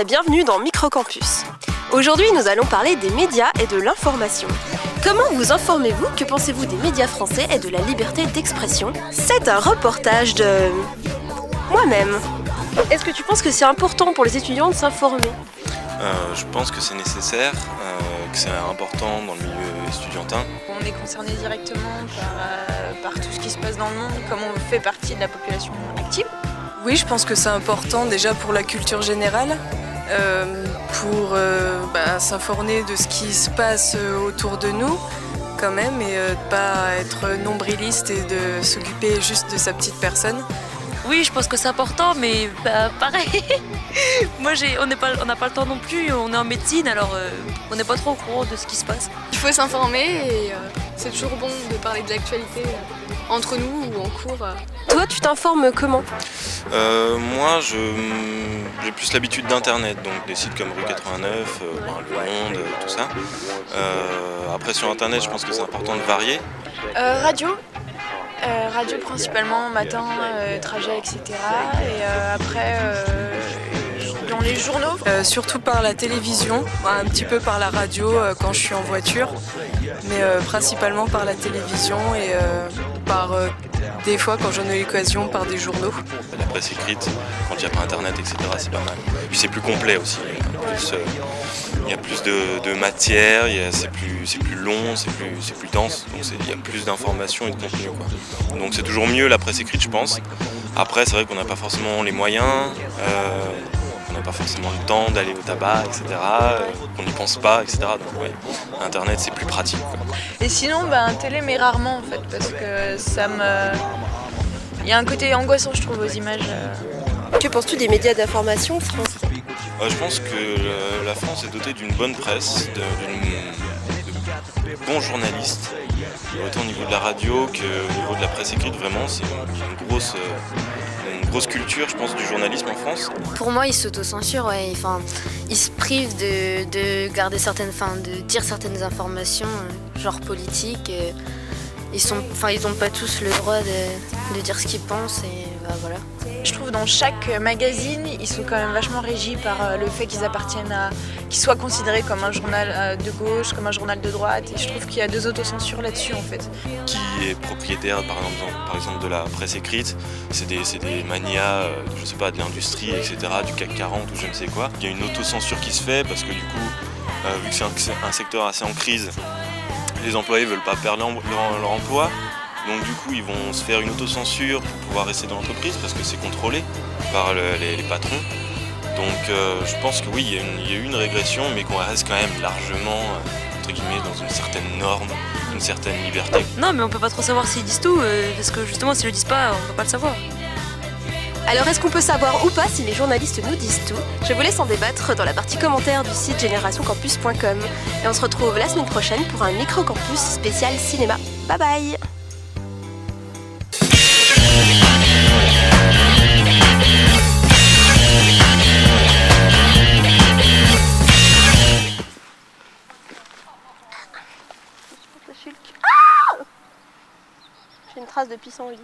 et bienvenue dans Microcampus. Aujourd'hui, nous allons parler des médias et de l'information. Comment vous informez-vous? Que pensez-vous des médias français et de la liberté d'expression? C'est un reportage de... moi-même. Est-ce que tu penses que c'est important pour les étudiants de s'informer? Je pense que c'est nécessaire, que c'est important dans le milieu estudiantin. On est concerné directement par tout ce qui se passe dans le monde, comme on fait partie de la population active. Oui, je pense que c'est important déjà pour la culture générale, pour s'informer de ce qui se passe autour de nous quand même, et de ne pas être nombriliste et de s'occuper juste de sa petite personne. Oui, je pense que c'est important, mais pareil. Moi, on n'a pas le temps non plus. On est en médecine, alors on n'est pas trop au courant de ce qui se passe. Il faut s'informer et c'est toujours bon de parler de l'actualité entre nous ou en cours. Toi, tu t'informes comment? Moi, j'ai plus l'habitude d'Internet, donc des sites comme Rue 89, Le Monde, tout ça. Après, sur Internet, je pense que c'est important de varier. Radio principalement, matin, trajet, etc. Et après, dans les journaux. Surtout par la télévision, un petit peu par la radio quand je suis en voiture, mais principalement par la télévision et par des fois, quand j'en ai l'occasion, par des journaux. La presse écrite, quand il n'y a pas Internet, etc., c'est pas mal. Puis c'est plus complet aussi. Il y a plus de matière, c'est plus long, c'est plus dense, donc il y a plus d'informations et de contenu, quoi. Donc c'est toujours mieux la presse écrite, je pense. Après, c'est vrai qu'on n'a pas forcément les moyens, on n'a pas forcément le temps d'aller au tabac, etc., qu'on n'y pense pas, etc. Donc ouais, Internet c'est plus pratique, quoi. Et sinon, télé, mais rarement en fait, parce que il y a un côté angoissant, je trouve, aux images. Que penses-tu des médias d'information français? Je pense que la France est dotée d'une bonne presse, de bons journalistes, autant au niveau de la radio qu'au niveau de la presse écrite. Vraiment, c'est une grosse culture, je pense, du journalisme en France. Pour moi, ils s'autocensurent, ouais. Enfin, ils se privent de garder de dire certaines informations, genre politiques. Ils n'ont pas tous le droit de dire ce qu'ils pensent et voilà. Je trouve dans chaque magazine, ils sont quand même vachement régis par le fait qu'ils qu'ils soient considérés comme un journal de gauche, comme un journal de droite. Et je trouve qu'il y a deux autocensures là-dessus en fait. Qui est propriétaire par exemple de la presse écrite, c'est des manias, je sais pas, de l'industrie, etc., du CAC 40 ou je ne sais quoi. Il y a une autocensure qui se fait parce que du coup, vu que c'est un secteur assez en crise, les employés ne veulent pas perdre leur emploi. Donc du coup, ils vont se faire une autocensure pour pouvoir rester dans l'entreprise parce que c'est contrôlé par les patrons. Donc je pense que oui, il y a eu une régression, mais qu'on reste quand même largement, entre guillemets, dans une certaine norme, une certaine liberté. Non, mais on peut pas trop savoir s'ils disent tout, parce que justement, s'ils le disent pas, on peut pas le savoir. Alors, est-ce qu'on peut savoir ou pas si les journalistes nous disent tout? Je vous laisse en débattre dans la partie commentaire du site generationcampus.com. Et on se retrouve la semaine prochaine pour un micro-campus spécial cinéma. Bye bye! J'ai une trace de pisse en lit.